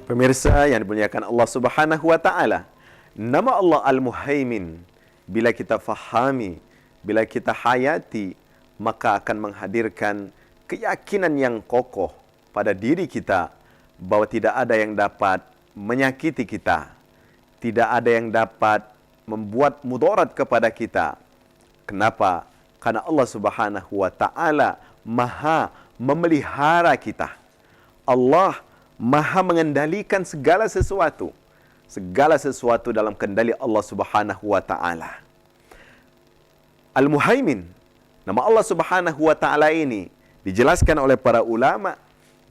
Pemirsa yang dimuliakan Allah Subhanahu wa taala, nama Allah Al-Muhaimin bila kita fahami, bila kita hayati, maka akan menghadirkan keyakinan yang kokoh pada diri kita bahwa tidak ada yang dapat menyakiti kita, tidak ada yang dapat membuat mudarat kepada kita. Kenapa? Karena Allah Subhanahu wa taala Maha memelihara kita. Allah Maha mengendalikan segala sesuatu. Segala sesuatu dalam kendali Allah Subhanahu wa taala. Al-Muhaimin, nama Allah Subhanahu wa taala ini dijelaskan oleh para ulama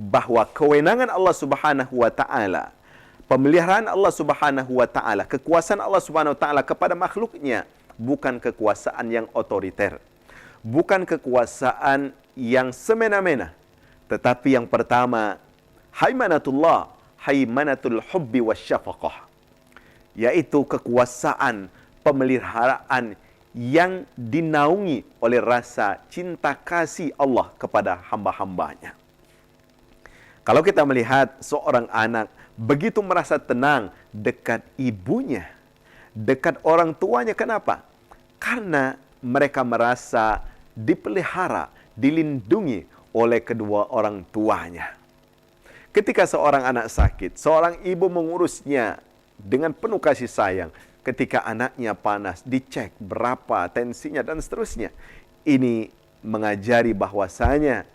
bahwa kewenangan Allah Subhanahu wa taala, pemeliharaan Allah Subhanahu wa taala, kekuasaan Allah Subhanahu wa taala kepada makhluknya bukan kekuasaan yang otoriter, bukan kekuasaan yang semena-mena, tetapi yang pertama, haimanatullah, haimanatul hubbi wasyafaqah, yaitu kekuasaan pemeliharaan yang dinaungi oleh rasa cinta kasih Allah kepada hamba-hambanya. Kalau kita melihat seorang anak begitu merasa tenang dekat ibunya, dekat orang tuanya, kenapa? Karena mereka merasa dipelihara, dilindungi oleh kedua orang tuanya. Ketika seorang anak sakit, seorang ibu mengurusnya dengan penuh kasih sayang. Ketika anaknya panas, dicek berapa tensinya dan seterusnya. Ini mengajari bahwasanya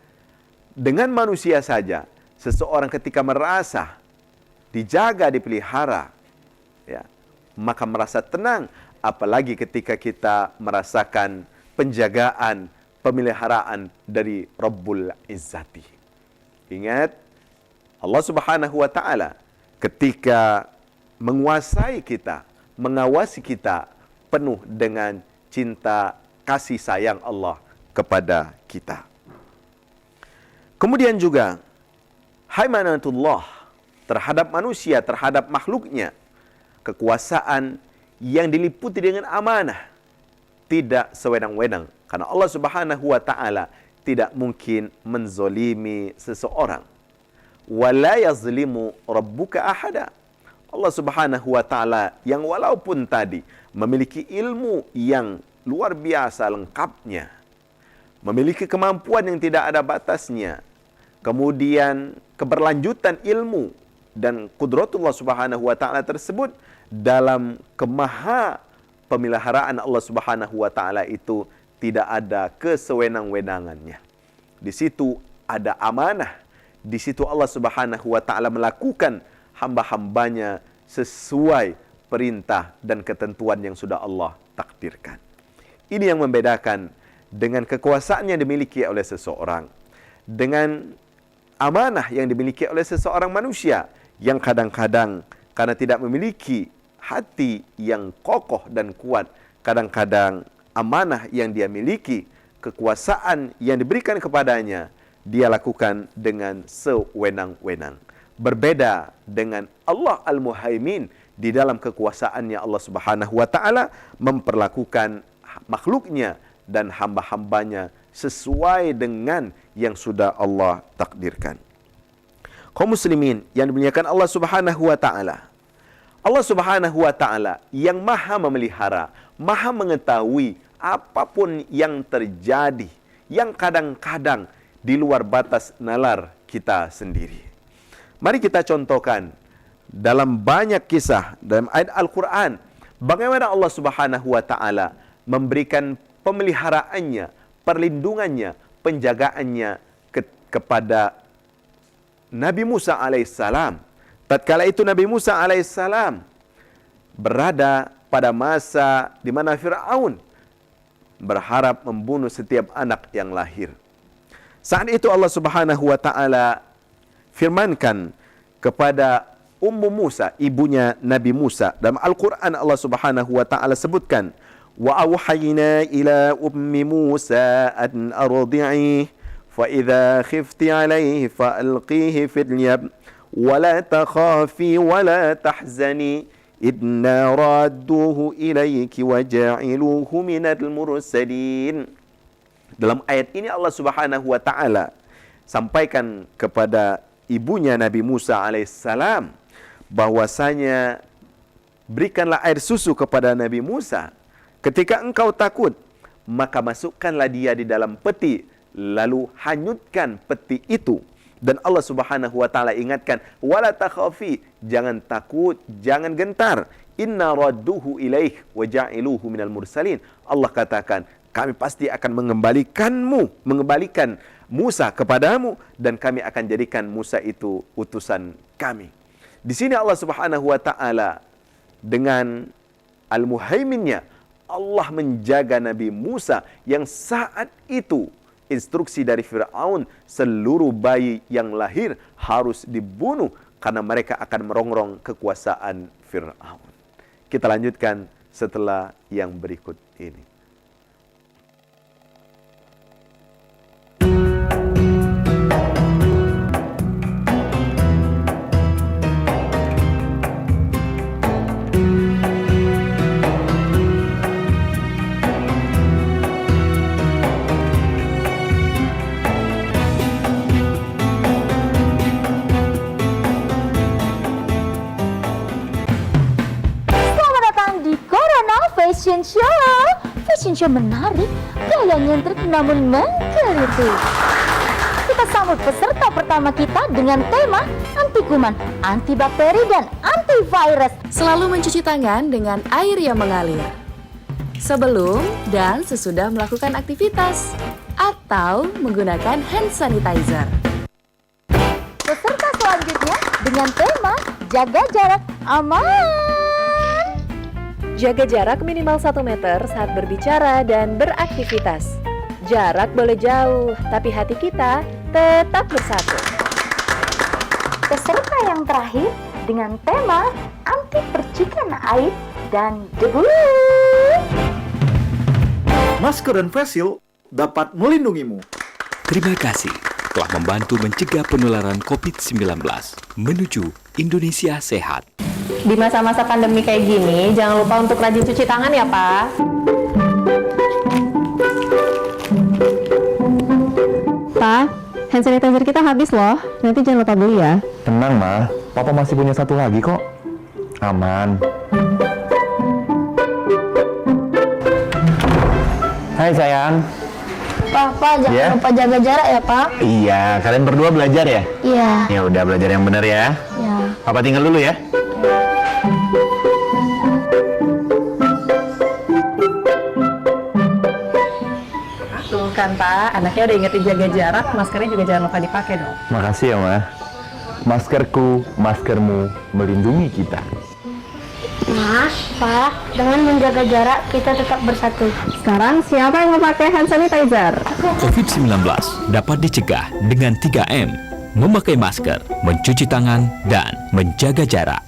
dengan manusia saja, seseorang ketika merasa dijaga, dipelihara, ya, maka merasa tenang. Apalagi ketika kita merasakan penjagaan, pemeliharaan dari Rabbul Izzati. Ingat, Allah Subhanahu wa taala ketika menguasai kita, mengawasi kita penuh dengan cinta kasih sayang Allah kepada kita. Kemudian juga haimanatullah terhadap manusia, terhadap makhluknya, kekuasaan yang diliputi dengan amanah, tidak sewenang-wenang, karena Allah Subhanahu wa taala tidak mungkin menzolimi seseorang. Wala yazlimu rabbuka ahada. Allah Subhanahu wa taala yang walaupun tadi memiliki ilmu yang luar biasa lengkapnya, memiliki kemampuan yang tidak ada batasnya, kemudian keberlanjutan ilmu dan kudratullah Subhanahu wa taala tersebut dalam kemaha pemeliharaan Allah Subhanahu wa taala itu tidak ada kesewenang-wenangannya. Di situ ada amanah. Di situ Allah Subhanahu wa taala melakukan hamba-hambanya sesuai perintah dan ketentuan yang sudah Allah takdirkan. Ini yang membedakan dengan kekuasaan yang dimiliki oleh seseorang dengan amanah yang dimiliki oleh seseorang manusia yang kadang-kadang karena tidak memiliki hati yang kokoh dan kuat, kadang-kadang amanah yang dia miliki, kekuasaan yang diberikan kepadanya, dia lakukan dengan sewenang-wenang. Berbeda dengan Allah Al-Muhaimin, di dalam kekuasaannya Allah Subhanahu wa taala memperlakukan makhluknya dan hamba-hambanya sesuai dengan yang sudah Allah takdirkan. Kaum muslimin yang dimuliakan Allah Subhanahu wa taala, Allah Subhanahu wa taala yang maha memelihara, maha mengetahui apapun yang terjadi, yang kadang-kadang di luar batas nalar kita sendiri. Mari kita contohkan dalam banyak kisah dalam ayat Al-Quran, bagaimana Allah Subhanahu wa taala memberikan pemeliharaannya, perlindungannya, penjagaannya kepada Nabi Musa alaihissalam. Tatkala itu Nabi Musa alaihissalam berada pada masa di mana Fir'aun berharap membunuh setiap anak yang lahir. Saat itu Allah Subhanahu wa taala firmankan kepada Ummu Musa, ibunya Nabi Musa. Dalam Al-Quran Allah Subhanahu wa ta'ala sebutkan, wa awhayna ila ummi Musa an ardi'ih fa idza khifti alayhi fa alqihi fil yam wa la takhafi wa la tahzani inna radduhu ilayki wa ja'iluhu minal mursalin. Dalam ayat ini Allah Subhanahu wa ta'ala sampaikan kepada ibunya Nabi Musa alaihissalam bahwasanya berikanlah air susu kepada Nabi Musa. Ketika engkau takut, maka masukkanlah dia di dalam peti, lalu hanyutkan peti itu. Dan Allah Subhanahu wa taala ingatkan, wala takhafi, jangan takut, jangan gentar. Inna radduhu ilaih wa ja'iluhu minal mursalin. Allah katakan, kami pasti akan mengembalikan Musa kepadamu, dan kami akan jadikan Musa itu utusan kami. Di sini Allah Subhanahu wa taala dengan al-muhaiminnya, Allah menjaga Nabi Musa yang saat itu instruksi dari Fir'aun, seluruh bayi yang lahir harus dibunuh karena mereka akan merongrong kekuasaan Fir'aun. Kita lanjutkan setelah yang berikut ini. Fashion show menarik, gaya nyentrik namun mengkritik. Kita sambut peserta pertama kita dengan tema anti kuman, antibakteri, dan antivirus. Selalu mencuci tangan dengan air yang mengalir sebelum dan sesudah melakukan aktivitas atau menggunakan hand sanitizer. Peserta selanjutnya dengan tema jaga jarak aman. Jaga jarak minimal 1 meter saat berbicara dan beraktivitas. Jarak boleh jauh, tapi hati kita tetap bersatu. Peserta yang terakhir dengan tema anti percikan air dan debu. Masker dan face shield dapat melindungimu. Terima kasih telah membantu mencegah penularan COVID-19 menuju Indonesia sehat. Di masa-masa pandemi kayak gini, jangan lupa untuk rajin cuci tangan ya, Pak. Pak, hand sanitizer kita habis loh. Nanti jangan lupa beli ya. Tenang, Ma. Papa masih punya satu lagi kok. Aman. Hai, sayang. Papa jangan lupa jaga jarak ya, Pak. Iya, kalian berdua belajar ya? Iya. Ya udah, belajar yang benar ya. Iya. Papa tinggal dulu ya. Tuh kan, Pak. Anaknya udah ingetin jaga jarak, maskernya juga jangan lupa dipakai dong. Makasih ya, Ma. Maskerku, maskermu melindungi kita. Mas, Pak, dengan menjaga jarak kita tetap bersatu. Sekarang siapa yang mau pakai hand sanitizer? COVID-19 dapat dicegah dengan 3M, memakai masker, mencuci tangan, dan menjaga jarak.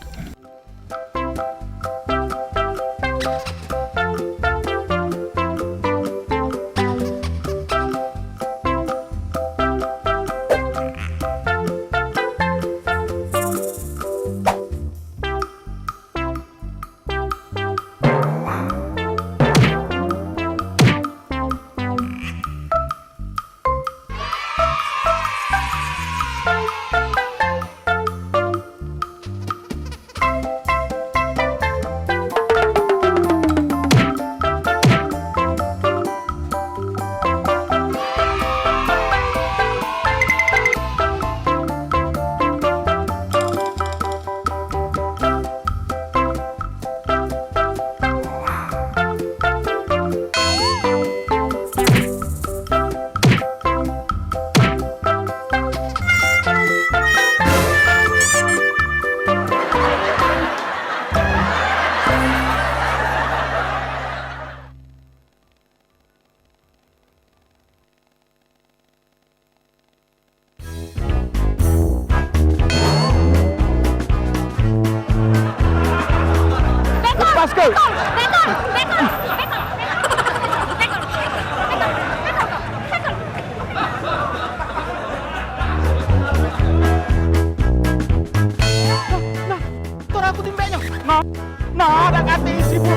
Nah, ada kata isi bu.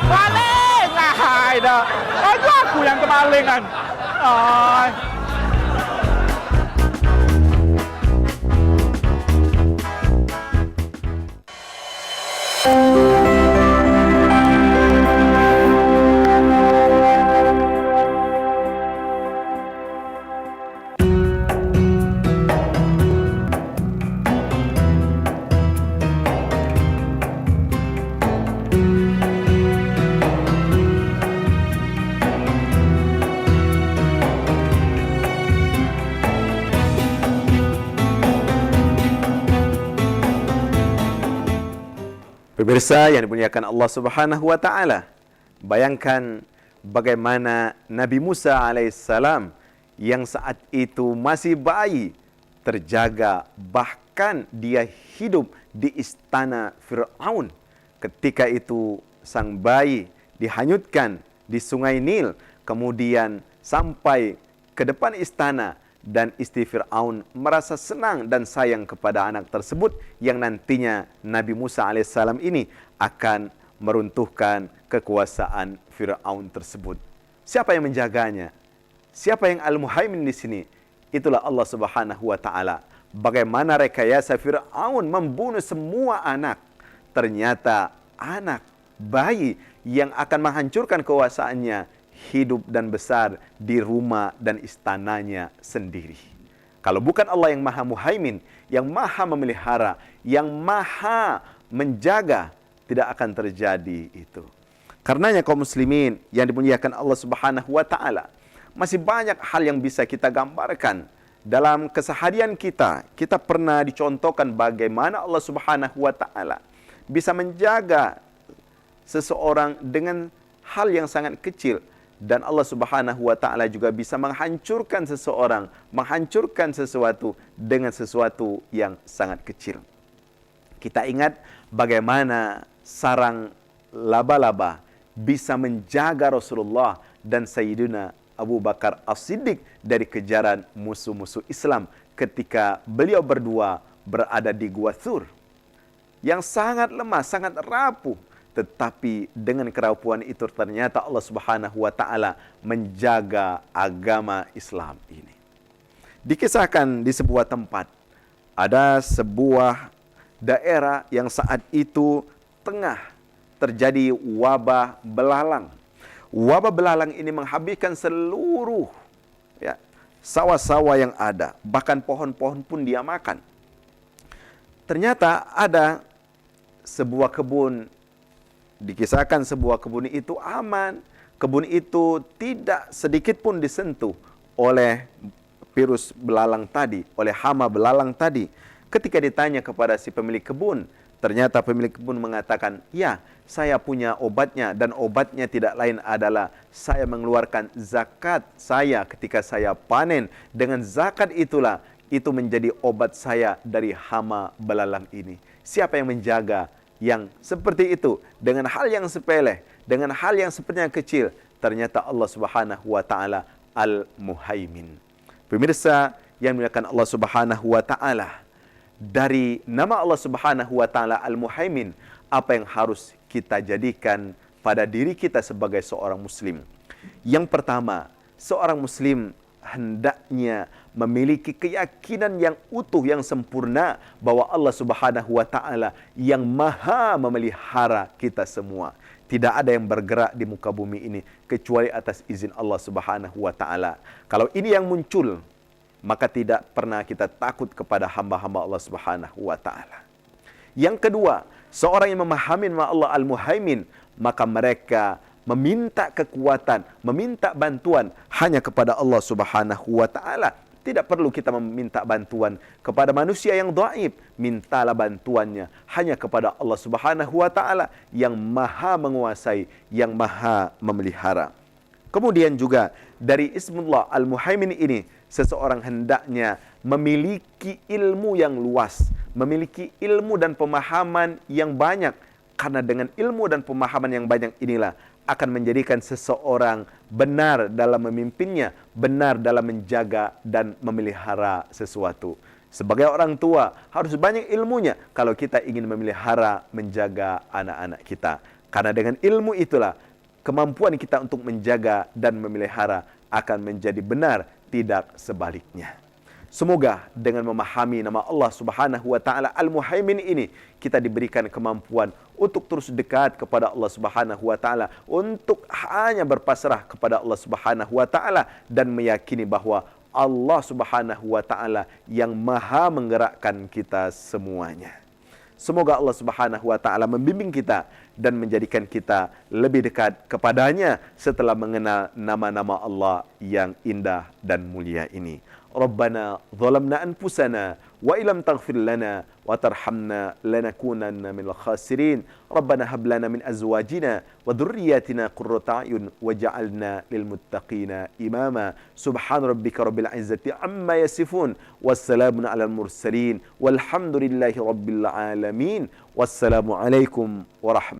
Paling lah, dah. Aja aku yang kemalingan. Ay. Pemirsa yang dimuliakan Allah Subhanahu wa taala, bayangkan bagaimana Nabi Musa alaihissalam yang saat itu masih bayi terjaga, bahkan dia hidup di istana Fir'aun. Ketika itu sang bayi dihanyutkan di sungai Nil, kemudian sampai ke depan istana, dan istri Fir'aun merasa senang dan sayang kepada anak tersebut yang nantinya Nabi Musa alaihissalam ini akan meruntuhkan kekuasaan Fir'aun tersebut. Siapa yang menjaganya? Siapa yang Al-Muhaimin di sini? Itulah Allah Subhanahu wa taala. Bagaimana rekayasa Fir'aun membunuh semua anak. Ternyata anak bayi yang akan menghancurkan kekuasaannya hidup dan besar di rumah dan istananya sendiri. Kalau bukan Allah yang Maha Muhaimin, yang Maha memelihara, yang Maha menjaga, tidak akan terjadi itu. Karenanya kaum muslimin yang dimuliakan Allah Subhanahu wa taala, masih banyak hal yang bisa kita gambarkan dalam keseharian kita. Kita pernah dicontohkan bagaimana Allah Subhanahu wa taala bisa menjaga seseorang dengan hal yang sangat kecil. Dan Allah Subhanahu wa taala juga bisa menghancurkan seseorang, menghancurkan sesuatu dengan sesuatu yang sangat kecil. Kita ingat bagaimana sarang laba-laba bisa menjaga Rasulullah dan Sayyidina Abu Bakar As-Siddiq dari kejaran musuh-musuh Islam ketika beliau berdua berada di Gua Thur yang sangat lemah, sangat rapuh. Tetapi dengan kerapuhan itu ternyata Allah Subhanahu wa taala menjaga agama Islam ini. Dikisahkan di sebuah tempat, ada sebuah daerah yang saat itu tengah terjadi wabah belalang. Wabah belalang ini menghabiskan seluruh sawah-sawah yang ada, bahkan pohon-pohon pun dia makan. Ternyata ada sebuah kebun. Dikisahkan sebuah kebun itu aman. Kebun itu tidak sedikit pun disentuh oleh virus belalang tadi, oleh hama belalang tadi. Ketika ditanya kepada si pemilik kebun, ternyata pemilik kebun mengatakan, ya, saya punya obatnya, dan obatnya tidak lain adalah saya mengeluarkan zakat saya ketika saya panen. Dengan zakat itulah, itu menjadi obat saya dari hama belalang ini. Siapa yang menjaga yang seperti itu dengan hal yang sepele, dengan hal yang sepertinya kecil? Ternyata Allah Subhanahu wa taala Al-Muhaimin. Pemirsa yang dimuliakan Allah Subhanahu wa taala, dari nama Allah Subhanahu wa taala Al-Muhaimin, apa yang harus kita jadikan pada diri kita sebagai seorang muslim? Yang pertama, seorang muslim hendaknya memiliki keyakinan yang utuh, yang sempurna bahwa Allah Subhanahu wa taala yang maha memelihara kita semua. Tidak ada yang bergerak di muka bumi ini kecuali atas izin Allah Subhanahu wa taala. Kalau ini yang muncul, maka tidak pernah kita takut kepada hamba-hamba Allah Subhanahu wa taala. Yang kedua, seorang yang memahami nama Allah Al-Muhaimin, maka mereka meminta kekuatan, meminta bantuan hanya kepada Allah Subhanahu wa taala. Tidak perlu kita meminta bantuan kepada manusia yang dhaif. Mintalah bantuannya hanya kepada Allah Subhanahu wa taala yang maha menguasai, yang maha memelihara. Kemudian juga dari Ismullah Al-Muhaimin ini, seseorang hendaknya memiliki ilmu yang luas, memiliki ilmu dan pemahaman yang banyak. Karena dengan ilmu dan pemahaman yang banyak inilah akan menjadikan seseorang benar dalam memimpinnya, benar dalam menjaga dan memelihara sesuatu. Sebagai orang tua harus banyak ilmunya kalau kita ingin memelihara, menjaga anak-anak kita. Karena dengan ilmu itulah kemampuan kita untuk menjaga dan memelihara akan menjadi benar, tidak sebaliknya. Semoga dengan memahami nama Allah Subhanahu wa taala Al-Muhaimin ini, kita diberikan kemampuan untuk terus dekat kepada Allah Subhanahu wa taala, untuk hanya berpasrah kepada Allah Subhanahu wa taala dan meyakini bahwa Allah Subhanahu wa taala yang maha menggerakkan kita semuanya. Semoga Allah Subhanahu wa taala membimbing kita dan menjadikan kita lebih dekat kepadanya setelah mengenal nama-nama Allah yang indah dan mulia ini. Rabbana zalamna anfusana wa illam taghfir lana wa tarhamna lanakunanna minal khasirin. Rabbana hab lana min azwajina wa dhurriyyatina qurrata a'yun waj'alna lil muttaqina imama. Subhana rabbika rabbil izzati amma yasifun wassalamun alal mursalin walhamdulillahi rabbil alamin. Wassalamu alaikum warahmatullahi